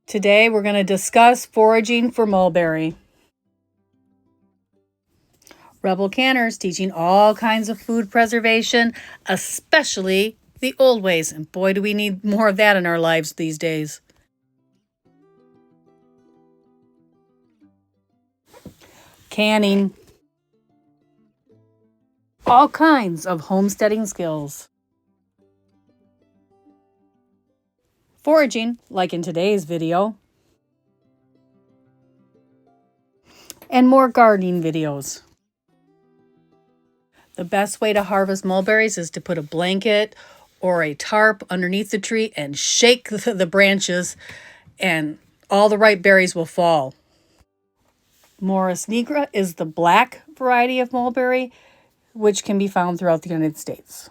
Today we're going to discuss foraging for mulberry. Rebel Canners teaching all kinds of food preservation, especially the old ways. And boy, do we need more of that in our lives these days. Canning. All kinds of homesteading skills. Foraging, like in today's video. And more gardening videos. The best way to harvest mulberries is to put a blanket or a tarp underneath the tree and shake the branches, and all the ripe berries will fall. MORUS NIGRA is the black variety of mulberry, which can be found throughout the United States.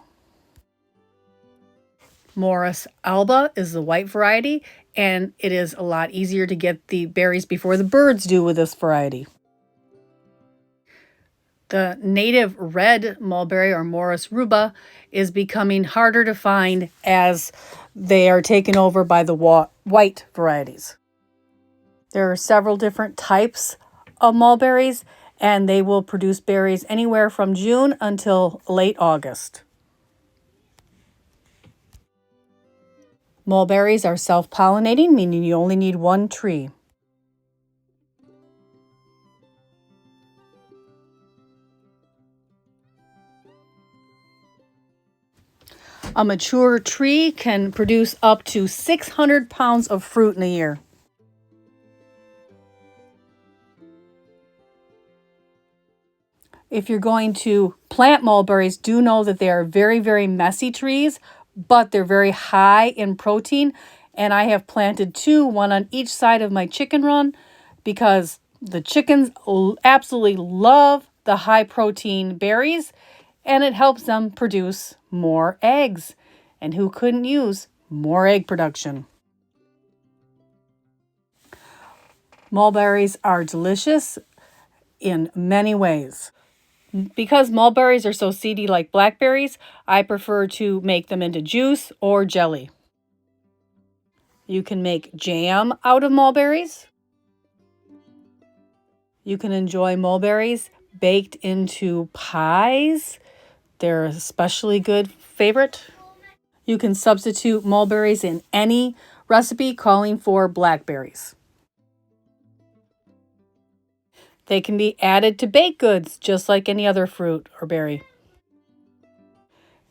MORUS ALBA is the white variety, and it is a lot easier to get the berries before the birds do with this variety. The native red mulberry, or MORUS RUBRA, is becoming harder to find as they are taken over by the white varieties. There are several different types of mulberries, and they will produce berries anywhere from June until late August. Mulberries are self-pollinating, meaning you only need one tree. A mature tree can produce up to 600 pounds of fruit in a year. If you're going to plant mulberries, do know that they are very, very messy trees, but they're very high in protein. And I have planted two, one on each side of my chicken run, because the chickens absolutely love the high protein berries, and it helps them produce more eggs. And who couldn't use more egg production? Mulberries are delicious in many ways. Because mulberries are so seedy like blackberries, I prefer to make them into juice or jelly. You can make jam out of mulberries. You can enjoy mulberries baked into pies. They're an especially good favorite. You can substitute mulberries in any recipe calling for blackberries. They can be added to baked goods just like any other fruit or berry.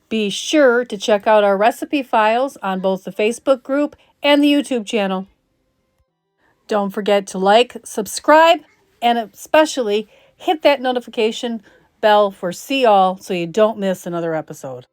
Be sure to check out our recipe files on both the Facebook group and the YouTube channel. Don't forget to like, subscribe, and especially hit that notification bell for see all so you don't miss another episode.